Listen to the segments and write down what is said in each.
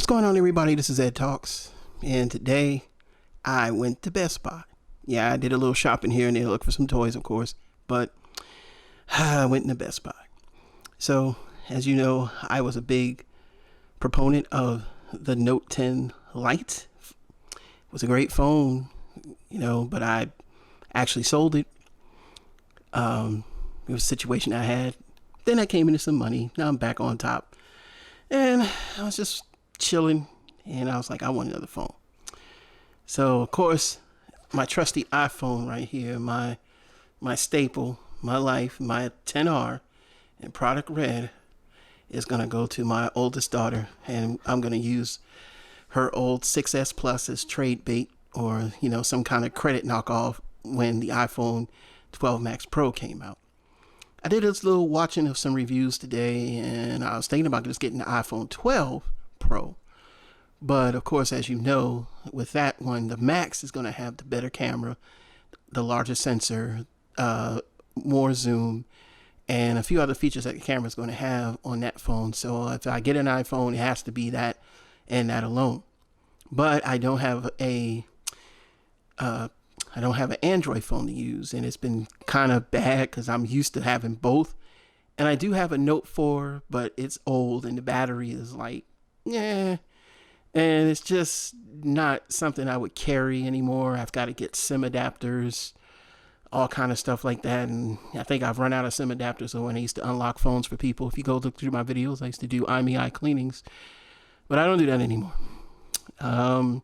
What's going on, everybody? This is Ed Talks, and today I went to Best Buy. Yeah, I did a little shopping here and there, look for some toys, of course, but I went into Best Buy. So, as you know, I was a big proponent of the Note 10 Lite. It was a great phone, but I actually sold it. It was a situation I had. Then I came into some money. Now I'm back on top. And I was just chilling, and I was like, I want another phone. So, of course, my trusty iPhone right here, my staple, my life, my 10R in product red is going to go to my oldest daughter, and I'm going to use her old 6S Plus as trade bait or, some kind of credit knockoff when the iPhone 12 Max Pro came out. I did this little watching of some reviews today, and I was thinking about just getting the iPhone 12 Pro. But of course, as you know, with that one, the Max is going to have the better camera, the larger sensor, more zoom, and a few other features that the camera is going to have on that phone. So if I get an iPhone, it has to be that and that alone. But I don't have an Android phone to use, and it's been kind of bad because I'm used to having both. And I do have a Note 4, but it's old and the battery is like, and it's just not something I would carry anymore. I've got to get SIM adapters, all kind of stuff like that. And I think I've run out of SIM adapters. So when I used to unlock phones for people, if you go look through my videos, I used to do OMG cleanings, but I don't do that anymore. But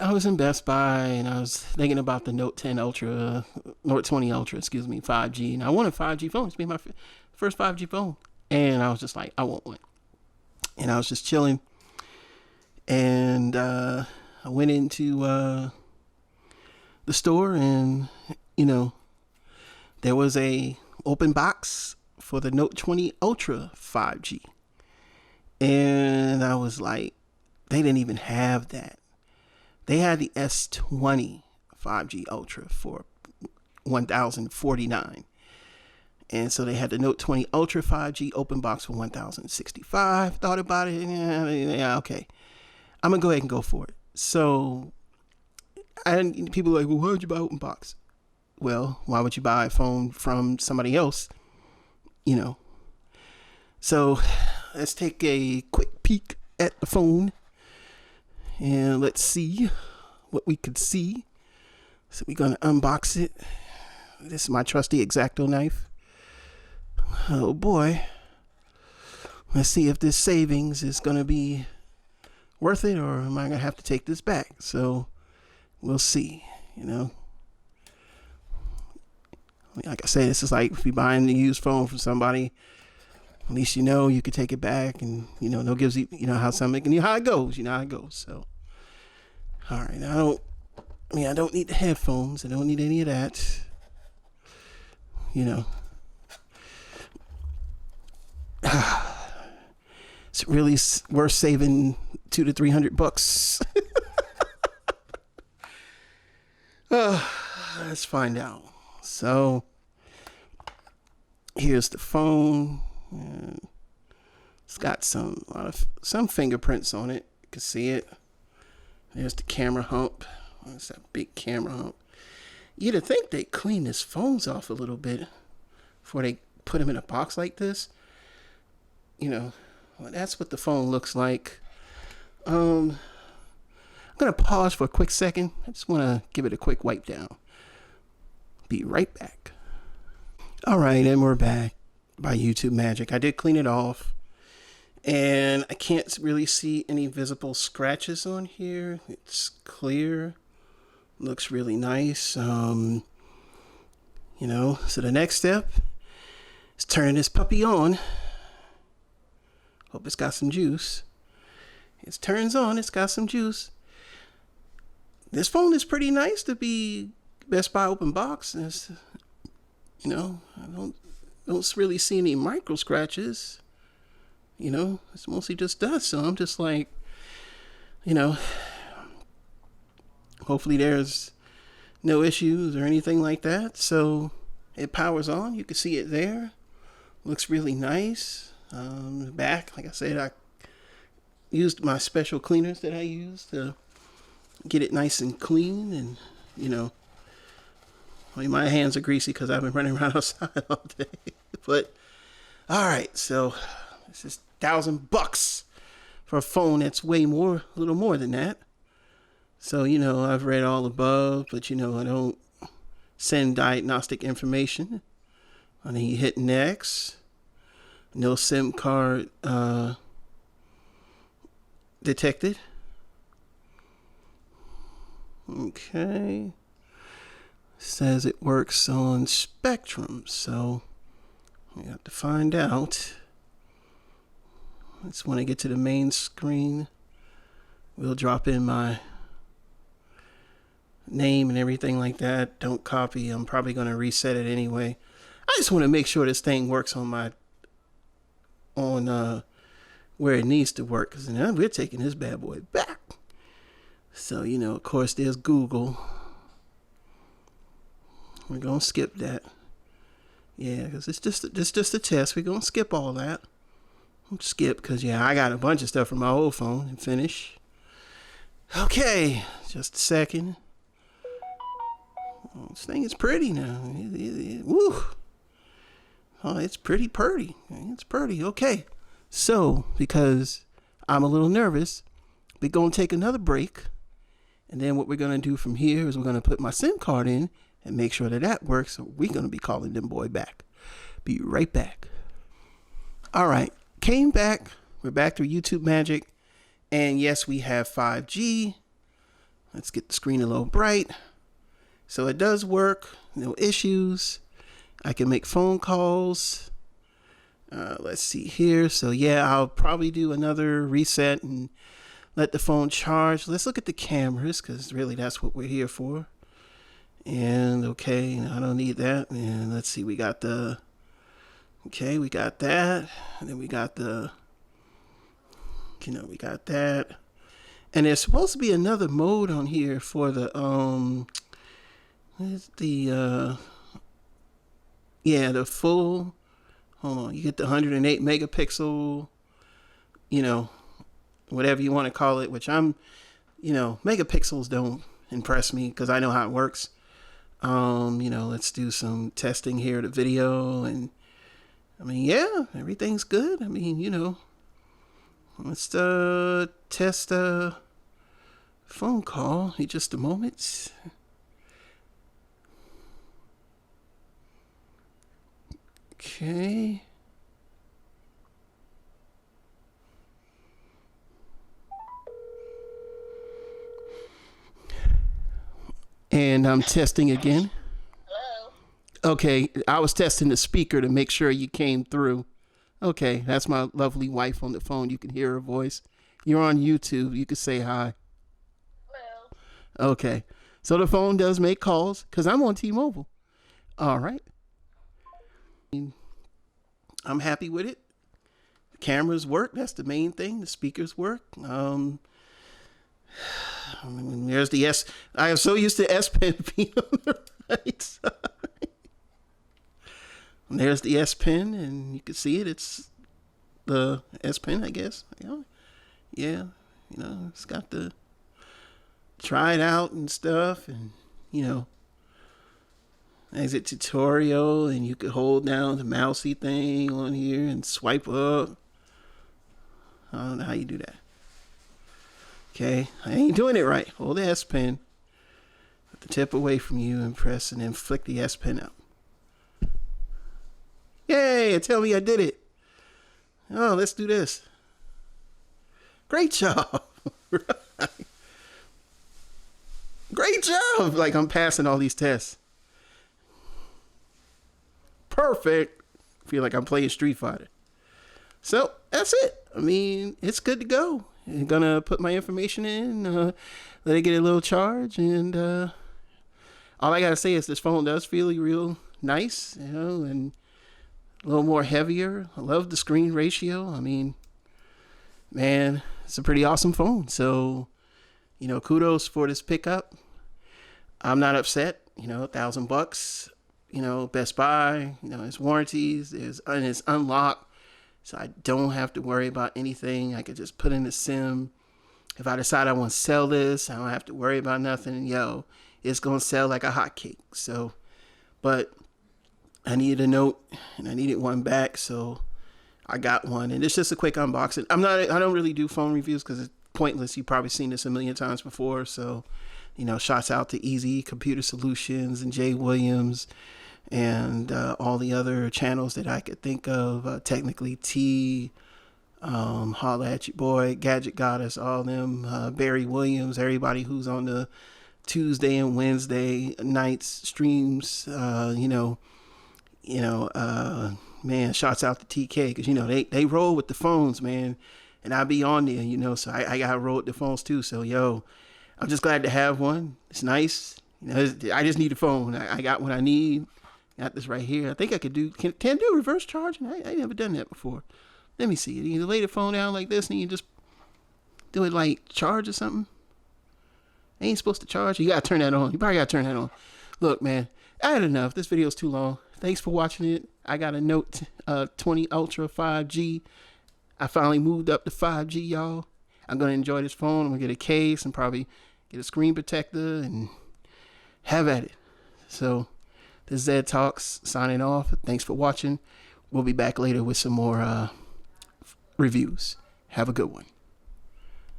I was in Best Buy and I was thinking about the Note 20 Ultra, 5G. And I wanted a 5G phone. It's been my first 5G phone. And I was just like, I want one. And I was just chilling. And I went into the store and, there was a open box for the Note 20 Ultra 5G. And I was like, they didn't even have that. They had the S20 5G Ultra for $1,049. And so they had the Note 20 Ultra 5G open box for $1,065. Thought about it. Yeah, okay. I'm going to go ahead and go for it. So, and people are like, well, why would you buy open box? Well, why would you buy a phone from somebody else? So, let's take a quick peek at the phone. And let's see what we could see. So we're going to unbox it. This is my trusty X-Acto knife. Oh boy. Let's see if this savings is going to be worth it, or am I going to have to take this back? So we'll see, Like I said, this is like if you're buying a used phone from somebody, at least you could take it back, and no gives you how something, how it goes, So, all right, I don't need the headphones. I don't need any of that. It's really worth saving $200 to $300. Let's find out. So, here's the phone. It's got some fingerprints on it. You can see it. There's the camera hump. That's that big camera hump. You'd think they'd clean this phones off a little bit before they put them in a box like this. Well, that's what the phone looks like. I'm going to pause for a quick second. I just want to give it a quick wipe down. Be right back. All right, and we're back by YouTube magic. I did clean it off, and I can't really see any visible scratches on here. It's clear. Looks really nice. So the next step is turning this puppy on. Hope it's got some juice. It turns on. It's got some juice. This phone is pretty nice to be Best Buy open box. It's, I don't really see any micro scratches. It's mostly just dust. So I'm just like, hopefully there's no issues or anything like that. So it powers on. You can see it there. Looks really nice. Back, like I said, used my special cleaners that I use to get it nice and clean. And, you know, I mean, my hands are greasy because I've been running around outside all day. But, all right, so this is $1,000 for a phone that's way more, a little more than that. So, you know, I've read all above, but, you know, I don't send diagnostic information. And then you hit next. No SIM card detected. Okay. Says it works on Spectrum, so we have to find out. Let's when I get to the main screen, we'll drop in my name and everything like that. Don't copy. I'm probably going to reset it anyway. I just want to make sure this thing works on my where it needs to work, because now we're taking this bad boy back. So, you know, of course, there's Google. We're gonna skip that. Yeah, because it's just a test. We're gonna skip all that. Skip, because yeah, I got a bunch of stuff from my old phone and finish. Okay, just a second. Oh, this thing is pretty now. Woo! Oh, it's pretty purty. It's pretty. Okay. So, because I'm a little nervous, we're going to take another break. And then what we're going to do from here is we're going to put my SIM card in and make sure that that works. So we're going to be calling them boy back. Be right back. All right. Came back. We're back through YouTube Magic. And yes, we have 5G. Let's get the screen a little bright. So it does work. No issues. I can make phone calls. Let's see here. So yeah, I'll probably do another reset and let the phone charge. Let's look at the cameras, because really that's what we're here for. And okay, I don't need that. And let's see, we got the, okay, we got that. And then we got the, you know, we got that. And there's supposed to be another mode on here for the, where's the, yeah, the full, hold on, you get the 108 megapixel, you know, whatever you want to call it, which I'm, you know, megapixels don't impress me because I know how it works. You know, let's do some testing here of the video. And I mean, yeah, everything's good. I mean, you know, let's test a phone call in just a moment. Okay. And I'm testing again. Hello? Okay, I was testing the speaker to make sure you came through. Okay, that's my lovely wife on the phone. You can hear her voice. You're on YouTube. You can say hi. Hello? Okay, so the phone does make calls because I'm on T-Mobile. All right. I'm happy with it. The cameras work. That's the main thing. The speakers work. There's the S. I am so used to S Pen being on the right side. And there's the S Pen, and you can see it. It's the S Pen, I guess. Yeah, you know, it's got the try it out and stuff, and you know, exit tutorial, and you could hold down the mousey thing on here and swipe up. I don't know how you do that. Okay, I ain't doing it right. Hold the S Pen, put the tip away from you and press, and then flick the S Pen out. Yay, tell me I did it. Oh, let's do this. Great job. Right. Great job. Like I'm passing all these tests. Perfect. Feel like I'm playing Street Fighter. So that's it. I mean, it's good to go. I'm gonna put my information in, let it get a little charge, and all I gotta say is this phone does feel real nice, you know, and a little more heavier. I love the screen ratio. I mean, man, it's a pretty awesome phone. So, you know, kudos for this pickup. I'm not upset. You know, $1,000. You know, Best Buy. You know, it's warranties. And it's unlocked. So I don't have to worry about anything. I could just put in the SIM. If I decide I want to sell this, I don't have to worry about nothing. Yo, it's going to sell like a hotcake. So, but I needed a note and I needed one back. So I got one, and it's just a quick unboxing. I don't really do phone reviews because it's pointless. You've probably seen this a million times before. So, shouts out to Easy Computer Solutions and Jay Williams and all the other channels that I could think of. Technically T, holla at your boy, Gadget Goddess, all them, Barry Williams, everybody who's on the Tuesday and Wednesday nights streams, man, shouts out to TK because they roll with the phones, man, and I be on there, so I got to roll with the phones too. So yo, I'm just glad to have one. It's nice. I just need a phone. I got what I need. Got this right here. I think I could do can do reverse charging. I never done that before. Let me see. You lay the phone down like this and you just do it like charge or something. Ain't supposed to charge. You gotta turn that on. You probably gotta turn that on. Look, man, I had enough. This video's too long. Thanks for watching it. I got a Note 20 Ultra 5G. I finally moved up to 5G, y'all. I'm gonna enjoy this phone. I'm gonna get a case and probably get a screen protector and have at it. So this is Zed Talks signing off. Thanks for watching. We'll be back later with some more reviews. Have a good one.